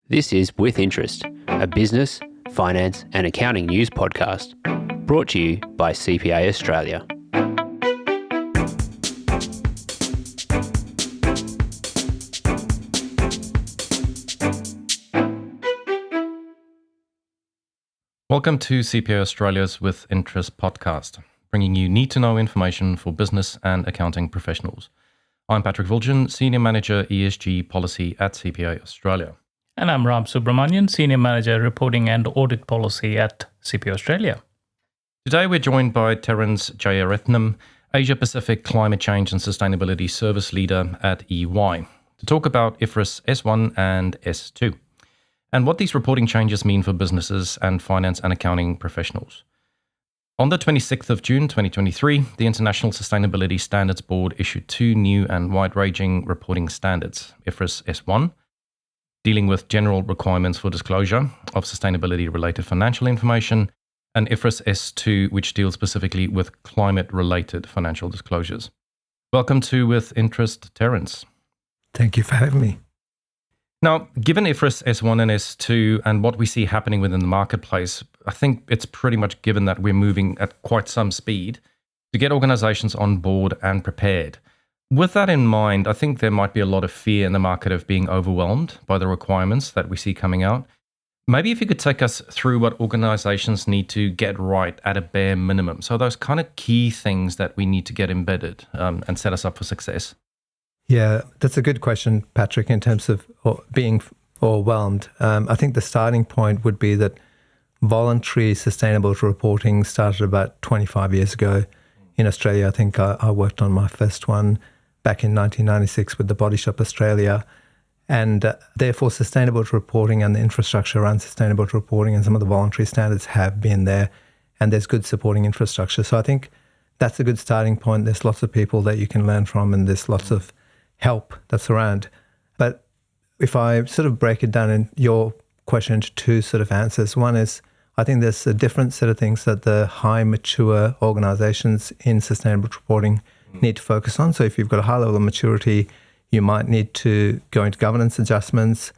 This is With Interest, a business, finance and accounting news podcast brought to you by CPA Australia. Welcome to CPA Australia's With Interest podcast, bringing you need-to-know information for business and accounting professionals. I'm Patrick Viljoen, Senior Manager ESG Policy at CPA Australia. And I'm Subramanian, Senior Manager Reporting and Audit Policy at CPA Australia. Today we're joined by Terence Jayaretnam, Asia Pacific Climate Change and Sustainability Service Leader at EY, to talk about IFRS S1 and S2, and what these reporting changes mean for businesses and finance and accounting professionals. On the 26th of June 2023, the International Sustainability Standards Board issued two new and wide-ranging reporting standards, IFRS S1, dealing with general requirements for disclosure of sustainability-related financial information, and IFRS S2, which deals specifically with climate-related financial disclosures. Welcome to With Interest, Terence. Thank you for having me. Now, given IFRS S1 and S2 and what we see happening within the marketplace, I think it's pretty much given that we're moving at quite some speed to get organizations on board and prepared. With that in mind, I think there might be a lot of fear in the market of being overwhelmed by the requirements that we see coming out. Maybe if you could take us through what organizations need to get right at a bare minimum. So those kind of key things that we need to get embedded and set us up for success. Yeah, that's a good question, Patrick, in terms of being overwhelmed. I think the starting point would be that voluntary sustainable reporting started about 25 years ago. In Australia, I think I worked on my first one back in 1996 with the Body Shop Australia. And therefore, sustainable reporting and the infrastructure around sustainable reporting and some of the voluntary standards have been there, and there's good supporting infrastructure. So I think that's a good starting point. There's lots of people that you can learn from, and there's lots of help that's around. But if I sort of break it down in your question into two sort of answers, one is I think there's a different set of things that the high mature organizations in sustainable reporting need to focus on. So if you've got a high level of maturity, you might need to go into governance adjustments.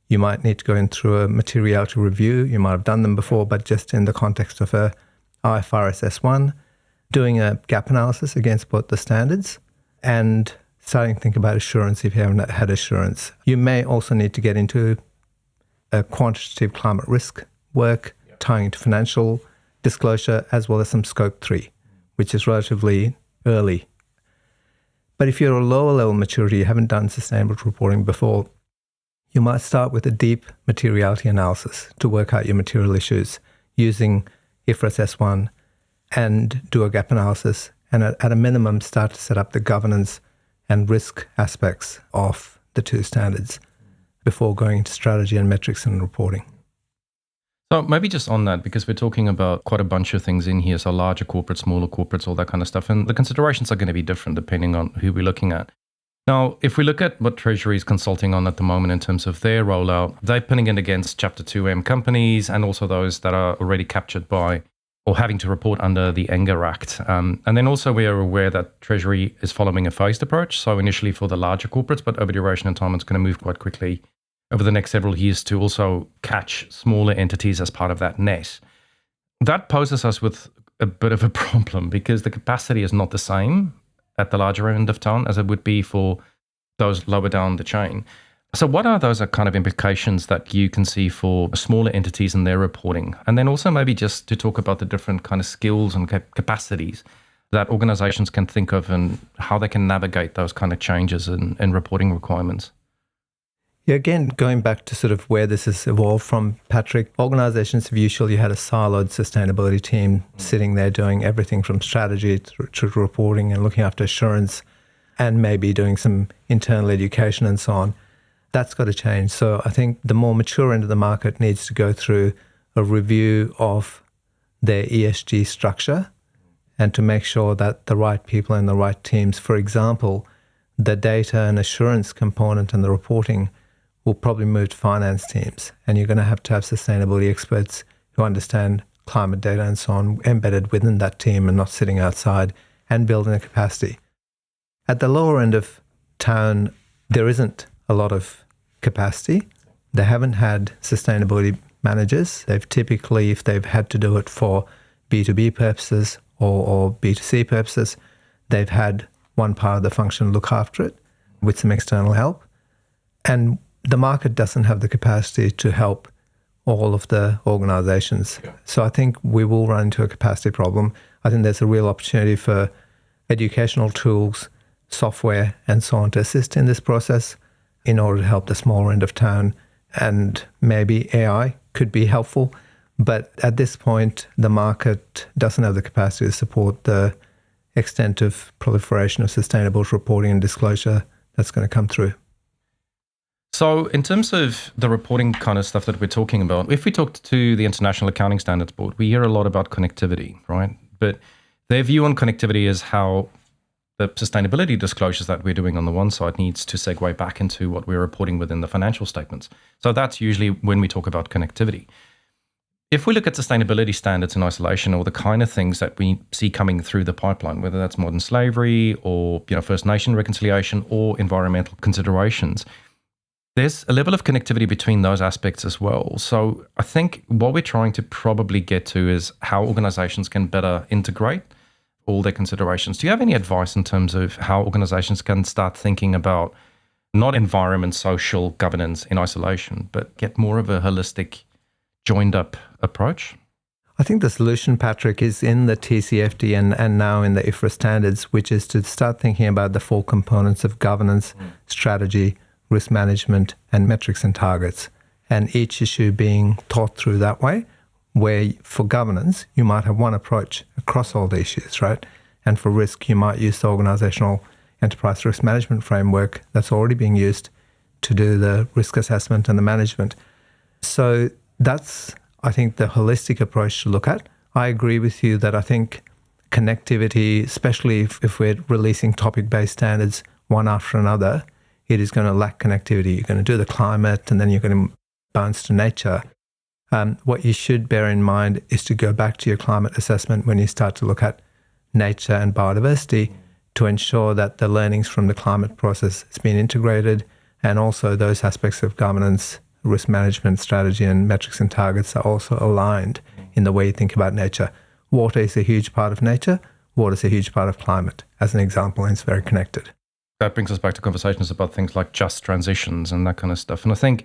You might need to go in through a materiality review. You might have done them before, but just in the context of a IFRS S1, doing a gap analysis against both the standards and starting to think about assurance if you haven't had assurance. You may also need to get into a quantitative climate risk work, tying into financial disclosure, as well as some scope 3, which is relatively early. But if you're a lower level maturity, you haven't done sustainable reporting before, you might start with a deep materiality analysis to work out your material issues using IFRS S1 and do a gap analysis, and at a minimum start to set up the governance and risk aspects of the two standards before going into strategy and metrics and reporting. So maybe just on that, because we're talking about quite a bunch of things in here, so larger corporates, smaller corporates, all that kind of stuff, and the considerations are going to be different depending on who we're looking at. Now, if we look at what Treasury is consulting on at the moment in terms of their rollout, they're putting it against Chapter 2M companies and also those that are already captured by or having to report under the ENGA Act. And then also we are aware that Treasury is following a phased approach, so initially for the larger corporates, but over duration and time it's going to move quite quickly over the next several years to also catch smaller entities as part of that net. That poses us with a bit of a problem because the capacity is not the same at the larger end of town as it would be for those lower down the chain. So what are those kind of implications that you can see for smaller entities and their reporting? And then also maybe just to talk about the different kind of skills and capacities that organizations can think of and how they can navigate those kind of changes in reporting requirements. Yeah, again, going back to sort of where this has evolved from, Patrick, organizations have usually had a siloed sustainability team sitting there doing everything from strategy to reporting and looking after assurance and maybe doing some internal education and so on. That's got to change. So I think the more mature end of the market needs to go through a review of their ESG structure and to make sure that the right people and the right teams, for example, the data and assurance component and the reporting will probably move to finance teams. And you're going to have sustainability experts who understand climate data and so on embedded within that team and not sitting outside and building a capacity. At the lower end of town, there isn't a lot of capacity. they haven't had sustainability managers. They've typically, if they've had to do it for B2B purposes or B2C purposes, they've had one part of the function look after it with some external help. And the market doesn't have the capacity to help all of the organizations. Yeah. So I think we will run into a capacity problem. I think there's a real opportunity for educational tools, software, and so on to assist in this process in order to help the smaller end of town. And maybe AI could be helpful. But at this point, the market doesn't have the capacity to support the extent of proliferation of sustainable reporting and disclosure that's going to come through. So in terms of the reporting kind of stuff that we're talking about, if we talk to the International Accounting Standards Board, we hear a lot about connectivity, right? But their view on connectivity is how the sustainability disclosures that we're doing on the one side needs to segue back into what we're reporting within the financial statements. So that's usually when we talk about connectivity. If we look at sustainability standards in isolation, or the kind of things that we see coming through the pipeline, whether that's modern slavery or First Nation reconciliation or environmental considerations, there's a level of connectivity between those aspects as well. So I think what we're trying to probably get to is how organizations can better integrate all their considerations. Do you have any advice in terms of how organizations can start thinking about not environment, social governance in isolation, but get more of a holistic, joined up approach? I think the solution, Patrick, is in the TCFD and now in the IFRS standards, which is to start thinking about the four components of governance, strategy, risk management, and metrics and targets, and each issue being thought through that way, where for governance, you might have one approach across all the issues, right? And for risk, you might use the organizational enterprise risk management framework that's already being used to do the risk assessment and the management. So that's, I think, the holistic approach to look at. I agree with you that I think connectivity, especially if we're releasing topic-based standards one after another, it is going to lack connectivity. You're going to do the climate and then you're going to bounce to nature. What you should bear in mind is to go back to your climate assessment when you start to look at nature and biodiversity to ensure that the learnings from the climate process has been integrated, and also those aspects of governance, risk management, strategy, and metrics and targets are also aligned in the way you think about nature. Water is a huge part of nature. Water is a huge part of climate, as an example, and it's very connected. That brings us back to conversations about things like just transitions and that kind of stuff. And I think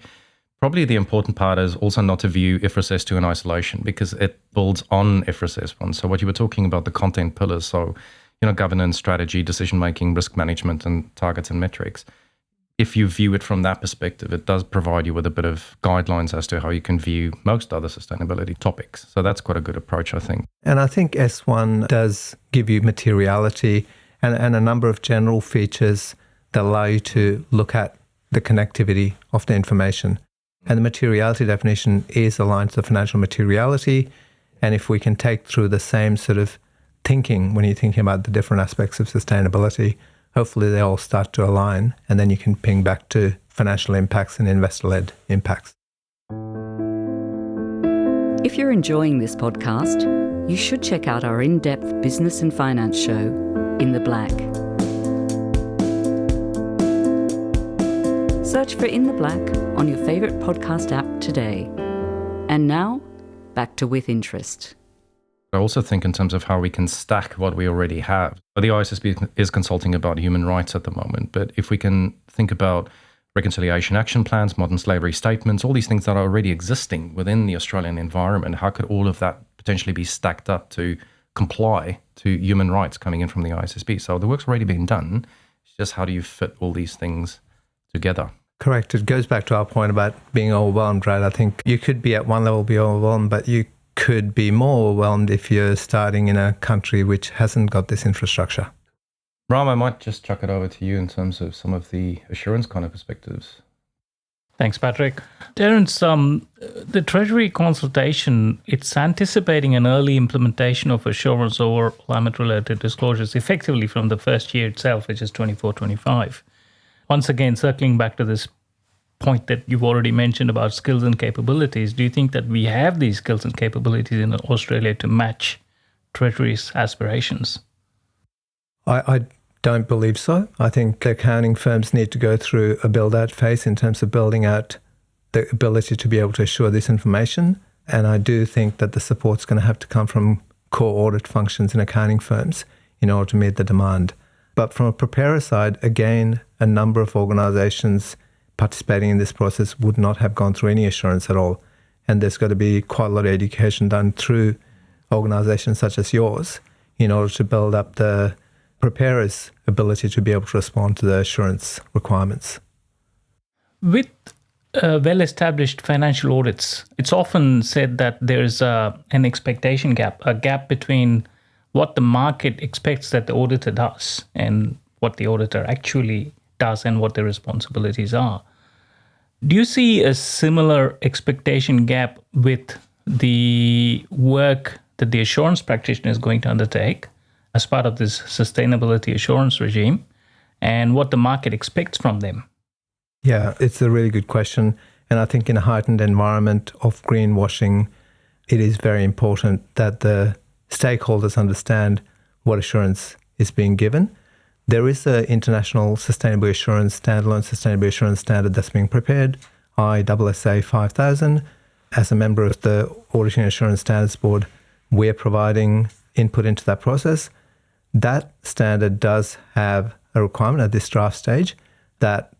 probably the important part is also not to view IFRS S2 in isolation, because it builds on IFRS S1. So what you were talking about, the content pillars, so governance, strategy, decision-making, risk management, and targets and metrics. If you view it from that perspective, it does provide you with a bit of guidelines as to how you can view most other sustainability topics. So that's quite a good approach, I think. And I think S1 does give you materiality and a number of general features that allow you to look at the connectivity of the information. And the materiality definition is aligned to the financial materiality. And if we can take through the same sort of thinking when you're thinking about the different aspects of sustainability, hopefully they all start to align, and then you can ping back to financial impacts and investor-led impacts. If you're enjoying this podcast, you should check out our in-depth business and finance show, In the Black. Search for In the Black on your favourite podcast app today. And now, back to With Interest. I also think in terms of how we can stack what we already have. The ISSB is consulting about human rights at the moment, but if we can think about reconciliation action plans, modern slavery statements, all these things that are already existing within the Australian environment, how could all of that potentially be stacked up to comply to human rights coming in from the ISSB? So the work's already been done. It's just how do you fit all these things together? Correct. It goes back to our point about being overwhelmed, right? I think you could be at one level, be overwhelmed, but you could be more overwhelmed if you're starting in a country which hasn't got this infrastructure. Ram, I might just chuck it over to you in terms of some of the assurance kind of perspectives. Thanks, Patrick. Terence, the Treasury consultation, it's anticipating an early implementation of assurance over climate-related disclosures effectively from the first year itself, which is 24-25. Once again, circling back to this point that you've already mentioned about skills and capabilities, do you think that we have these skills and capabilities in Australia to match Treasury's aspirations? I don't believe so. I think the accounting firms need to go through a build-out phase in terms of building out the ability to be able to assure this information. And I do think that the support's going to have to come from core audit functions in accounting firms in order to meet the demand. But from a preparer side, again, a number of organisations participating in this process would not have gone through any assurance at all. And there's got to be quite a lot of education done through organisations such as yours in order to build up the preparer's ability to be able to respond to the assurance requirements. With well-established financial audits, it's often said that there's an expectation gap, a gap between what the market expects that the auditor does and what the auditor actually does and what their responsibilities are. Do you see a similar expectation gap with the work that the assurance practitioner is going to undertake as part of this sustainability assurance regime and what the market expects from them? Yeah, it's a really good question. And I think in a heightened environment of greenwashing, it is very important that the stakeholders understand what assurance is being given. There is an international sustainable assurance, standalone sustainable assurance standard that's being prepared, ISSB 5000. As a member of the Auditing Assurance Standards Board, we're providing input into that process. That standard does have a requirement at this draft stage that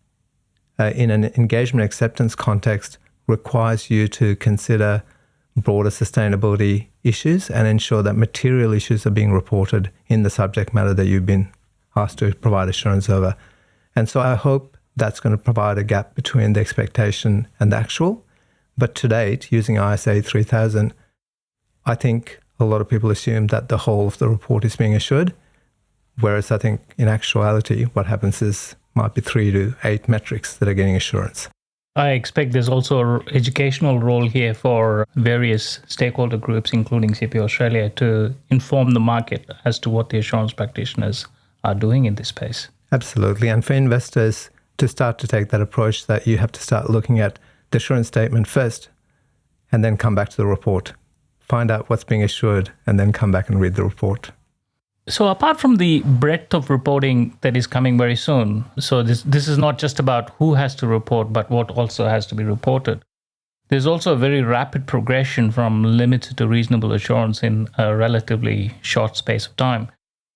in an engagement acceptance context requires you to consider broader sustainability issues and ensure that material issues are being reported in the subject matter that you've been asked to provide assurance over. And so I hope that's going to provide a gap between the expectation and the actual. But to date, using ISA 3000, I think a lot of people assume that the whole of the report is being assured, whereas I think in actuality, what happens is might be 3 to 8 metrics that are getting assurance. I expect there's also an educational role here for various stakeholder groups, including CPA Australia, to inform the market as to what the assurance practitioners are doing in this space. Absolutely. And for investors to start to take that approach that you have to start looking at the assurance statement first and then come back to the report. Find out what's being assured and then come back and read the report. So apart from the breadth of reporting that is coming very soon, so this is not just about who has to report, but what also has to be reported. There's also a very rapid progression from limited to reasonable assurance in a relatively short space of time.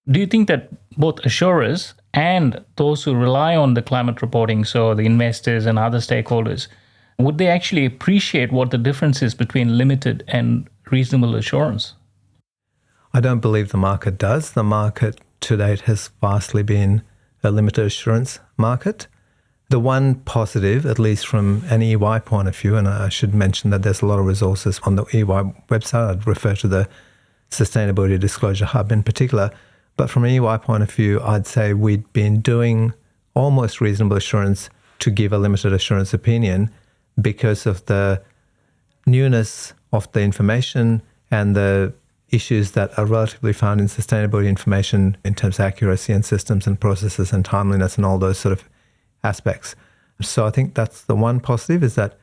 Do you think that both assurers and those who rely on the climate reporting, so the investors and other stakeholders, would they actually appreciate what the difference is between limited and reasonable assurance? I don't believe the market does. The market to date has vastly been a limited assurance market. The one positive, at least from an EY point of view, and I should mention that there's a lot of resources on the EY website. I'd refer to the Sustainability Disclosure Hub in particular. But from an EY point of view, I'd say we'd been doing almost reasonable assurance to give a limited assurance opinion because of the newness of the information and the issues that are relatively found in sustainability information in terms of accuracy and systems and processes and timeliness and all those sort of aspects. So I think that's the one positive, is that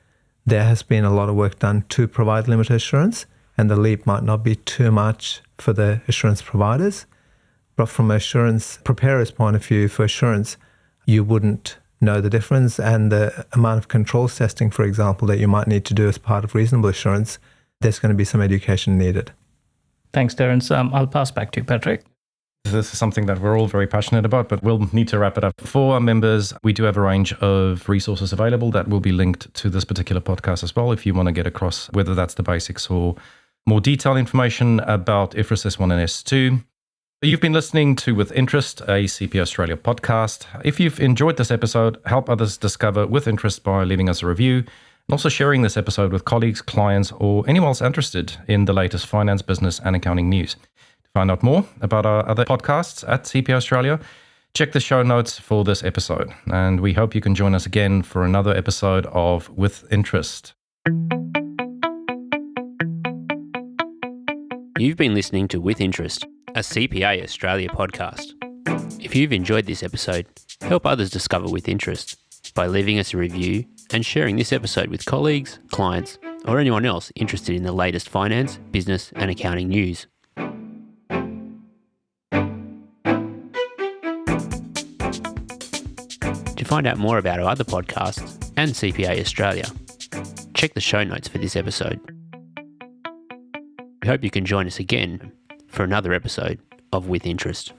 there has been a lot of work done to provide limited assurance, and the leap might not be too much for the assurance providers. But from an assurance preparer's point of view, for assurance, you wouldn't know the difference, and the amount of controls testing, for example, that you might need to do as part of reasonable assurance, there's going to be some education needed. Thanks, Terence. I'll pass back to you, Patrick. This is something that we're all very passionate about, but we'll need to wrap it up. For our members, we do have a range of resources available that will be linked to this particular podcast as well, if you want to get across whether that's the basics or more detailed information about IFRS S1 and S2. You've been listening to With Interest, a CPA Australia podcast. If you've enjoyed this episode, help others discover With Interest by leaving us a review and also sharing this episode with colleagues, clients, or anyone else interested in the latest finance, business, and accounting news. To find out more about our other podcasts at CPA Australia, check the show notes for this episode. And we hope you can join us again for another episode of With Interest. You've been listening to With Interest, a CPA Australia podcast. If you've enjoyed this episode, help others discover With Interest by leaving us a review and sharing this episode with colleagues, clients, or anyone else interested in the latest finance, business, and accounting news. To find out more about our other podcasts and CPA Australia, check the show notes for this episode. We hope you can join us again for another episode of With Interest.